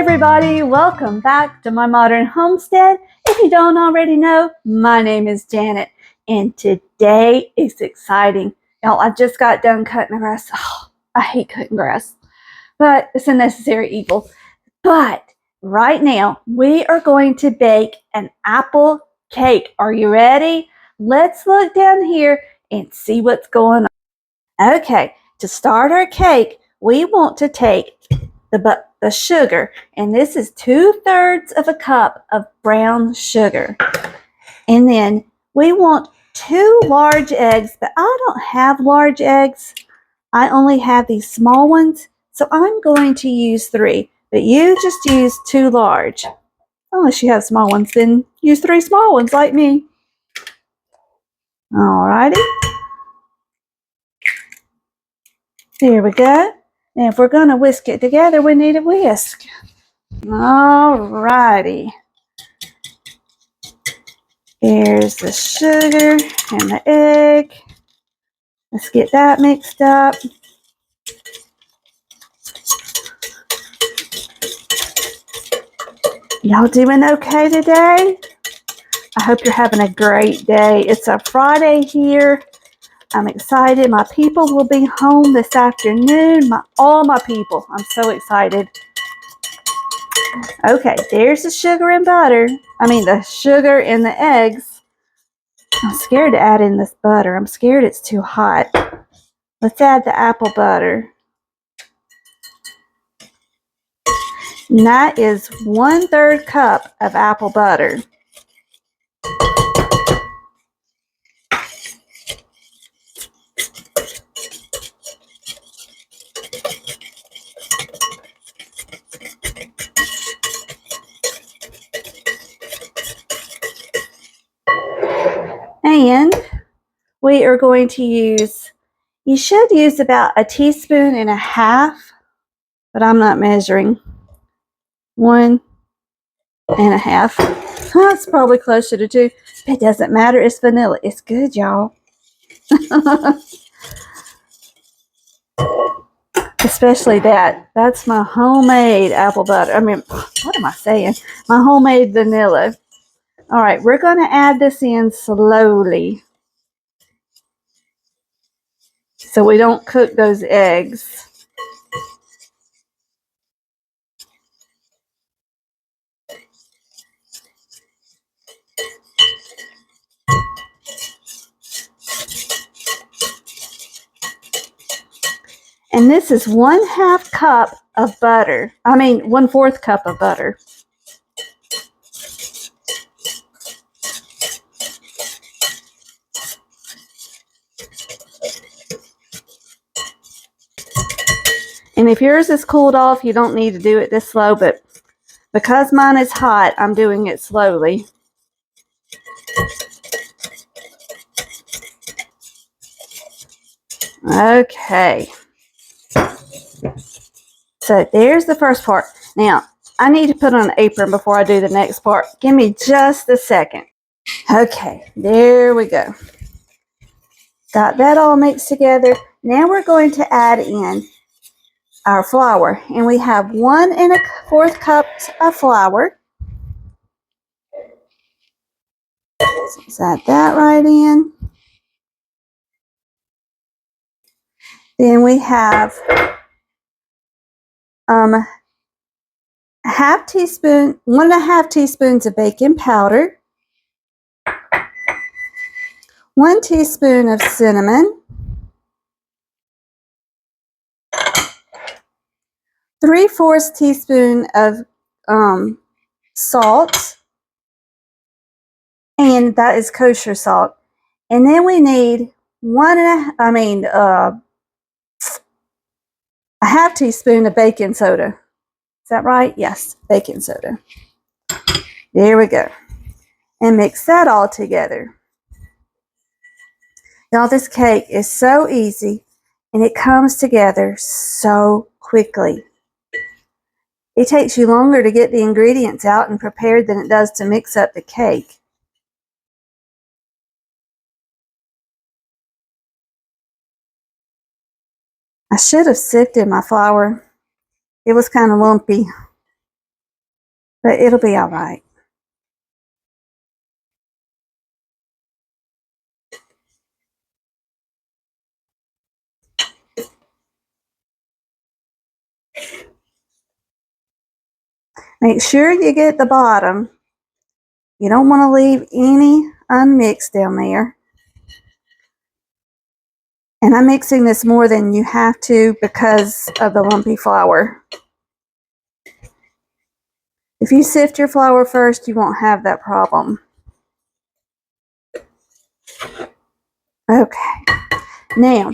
everybody, welcome back to my modern homestead. If you don't already know, my name is Janet, and today is exciting. Y'all, I just got done cutting the grass. Oh, I hate cutting grass, but it's a necessary evil. But right now, we are going to bake an apple cake. Are you ready? Let's look down here and see what's going on. Okay, to start our cake, we want to take the sugar, and this is 2/3 of a cup of brown sugar. And then we want 2 large eggs, but I don't have large eggs. I only have these small ones, so I'm going to use 3, but you just use 2 large. Unless you have small ones, then use 3 small ones like me. Alrighty. There we go. And if we're going to whisk it together, we need a whisk. Alrighty. Here's the sugar and the egg. Let's get that mixed up. Y'all doing okay today? I hope you're having a great day. It's a Friday here. I'm excited. My people will be home this afternoon. All my people. I'm so excited. Okay, there's the sugar and butter. The sugar and the eggs. I'm scared to add in this butter. I'm scared it's too hot. Let's add the apple butter. And that is 1/3 cup of apple butter. And we are going to use, you should use about 1.5 teaspoons, but I'm not measuring. 1.5. That's probably closer to 2. It doesn't matter. It's vanilla. It's good, y'all. Especially that. That's my homemade apple butter. What am I saying? My homemade vanilla. All right, we're going to add this in slowly so we don't cook those eggs. And this is 1/2 cup of butter. 1/4 cup of butter. And if yours is cooled off, you don't need to do it this slow, but because mine is hot, I'm doing it slowly. Okay. So there's the first part. Now, I need to put on an apron before I do the next part. Give me just a second. Okay, there we go. Got that all mixed together. Now we're going to add in our flour. And we have 1 1/4 cups of flour. Let's add that right in. Then we have 1/2 teaspoon, 1.5 teaspoons of baking powder, 1 teaspoon of cinnamon, 3/4 teaspoon of salt, and that is kosher salt. And then we need 1/2 teaspoon of baking soda. Is that right? Yes, baking soda. There we go. And mix that all together. Y'all, this cake is so easy and it comes together so quickly. It takes you longer to get the ingredients out and prepared than it does to mix up the cake. I should have sifted my flour. It was kind of lumpy. but it'll be all right. Make sure you get the bottom. You don't want to leave any unmixed down there. And I'm mixing this more than you have to because of the lumpy flour. If you sift your flour first, you won't have that problem. Okay, now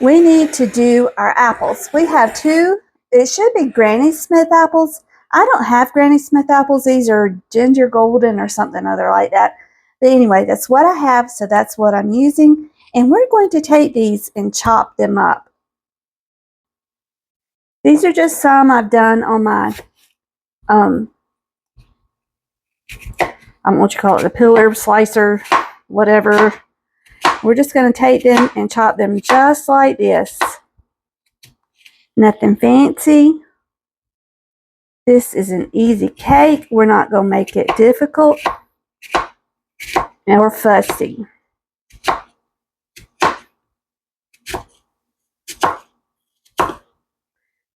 we need to do our apples. We have two, it should be Granny Smith apples. I don't have Granny Smith apples. These are Ginger Golden or something other like that. But anyway, that's what I have, so that's what I'm using. And we're going to take these and chop them up. These are just some I've done on my, I don't know what you call it, the pillar, slicer, whatever. We're just going to take them and chop them just like this. Nothing fancy. This is an easy cake. We're not going to make it difficult or fussy.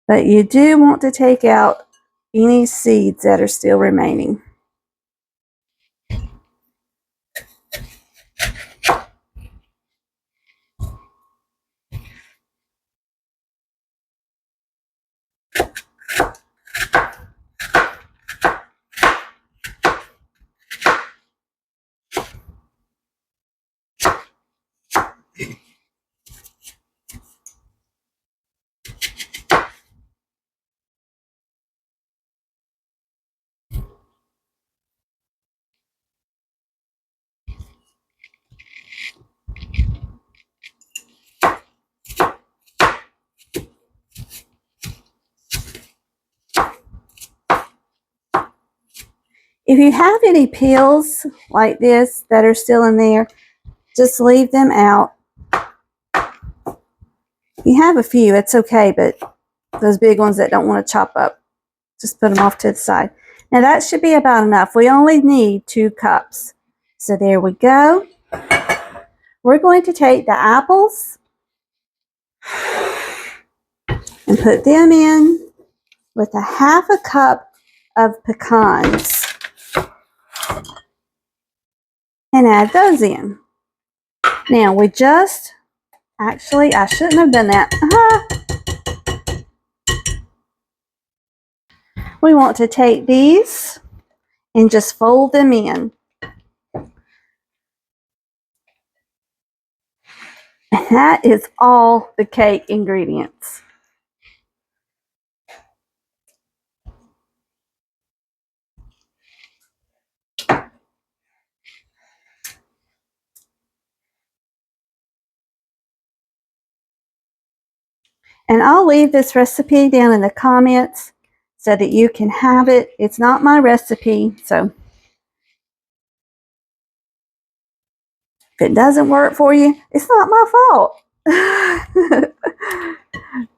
But you do want to take out any seeds that are still remaining. If you have any peels like this that are still in there, just leave them out. You have a few, it's okay, but those big ones that don't want to chop up, just put them off to the side. Now that should be about enough. We only need 2 cups. So there we go. We're going to take the apples and put them in with a 1/2 cup of pecans. And add those in. Now we just, actually I shouldn't have done that. We want to take these and just fold them in. And that is all the cake ingredients. And I'll leave this recipe down in the comments so that you can have it. It's not my recipe, so if it doesn't work for you, it's not my fault.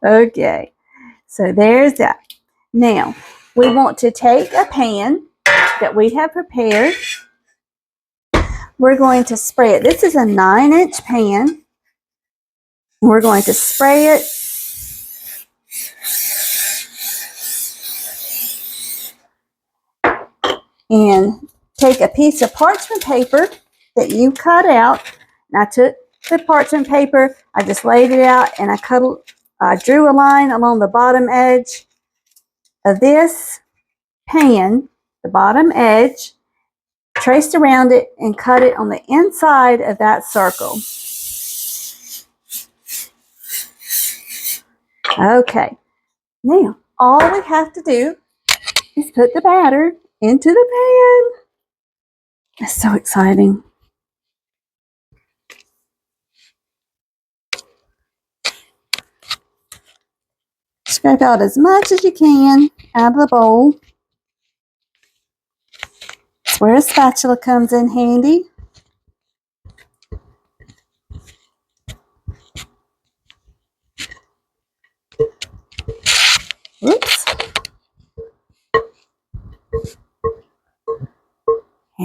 Okay, so there's that. Now, we want to take a pan that we have prepared. We're going to spray it. This is a 9-inch pan. We're going to spray it. And take a piece of parchment paper that you cut out. And I took the parchment paper, I just laid it out, and I drew a line along the bottom edge of this pan, the bottom edge, traced around it, and cut it on the inside of that circle. Okay, now all we have to do is put the batter into the pan. That's so exciting. Scrape out as much as you can out of the bowl. That's where a spatula comes in handy. Oops.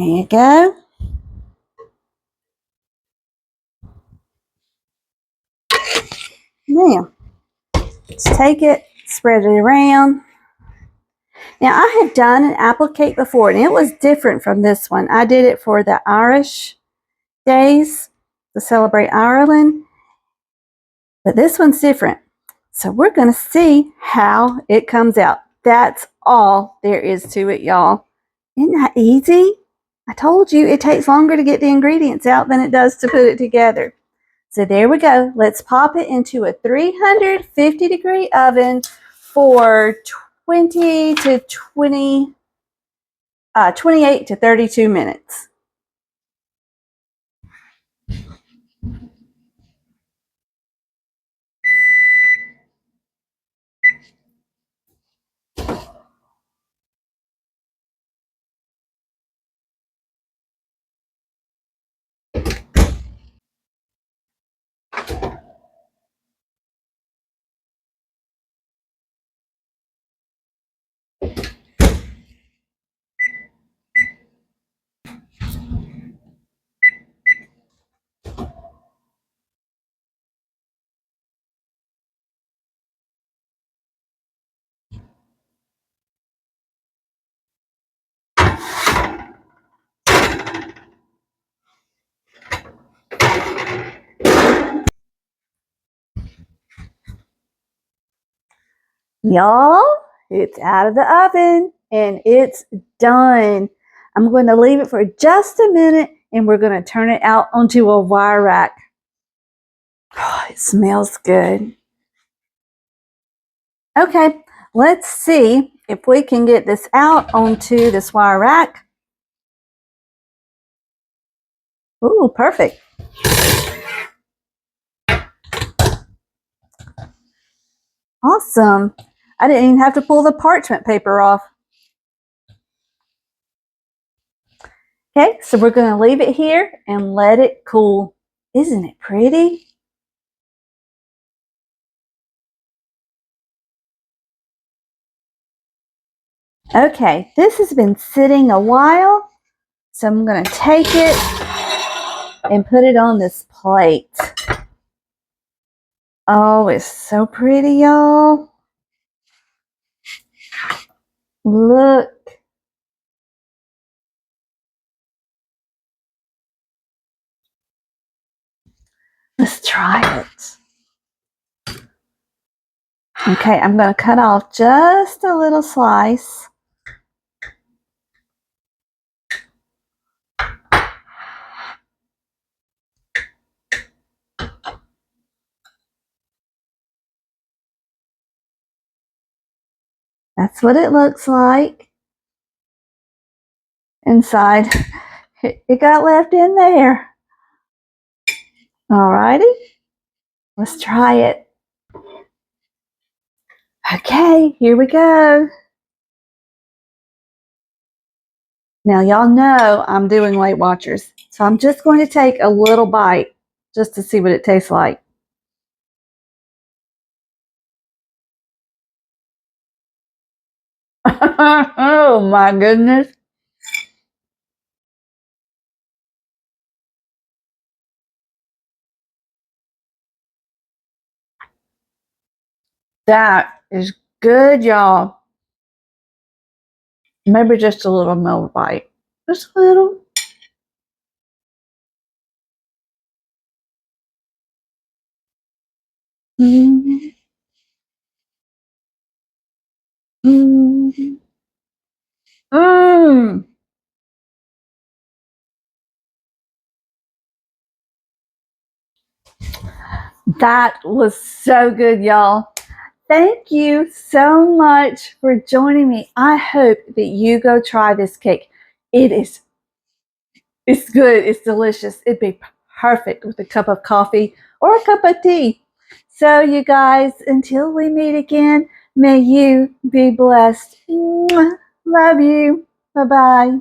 There you go. Now, let's take it, spread it around. Now, I have done an apple cake before, and it was different from this one. I did it for the Irish days to celebrate Ireland, but this one's different. So we're going to see how it comes out. That's all there is to it, y'all. Isn't that easy? I told you it takes longer to get the ingredients out than it does to put it together. So there we go. Let's pop it into a 350-degree oven for 28 to 32 minutes. Y'all, it's out of the oven and it's done. I'm going to leave it for just a minute and we're going to turn it out onto a wire rack. Oh, it smells good. Okay, let's see if we can get this out onto this wire rack. Ooh, perfect. Awesome. I didn't even have to pull the parchment paper off. Okay, so we're going to leave it here and let it cool. Isn't it pretty? Okay, this has been sitting a while, so I'm going to take it and put it on this plate. Oh, it's so pretty, y'all. Look. Let's try it. Okay, I'm going to cut off just a little slice. That's what it looks like inside. It got left in there. Alrighty, let's try it. Okay, here we go. Now y'all know I'm doing Weight Watchers, so I'm just going to take a little bite just to see what it tastes like. Oh my goodness. That is good, y'all. Maybe just a little more bite. Just a little. Mm. Mm. Mm. That was so good, y'all. Thank you so much for joining me. I hope that you go try this cake. It's good. It's delicious. It'd be perfect with a cup of coffee or a cup of tea. So you guys, until we meet again, may you be blessed. Mwah. Love you. Bye-bye.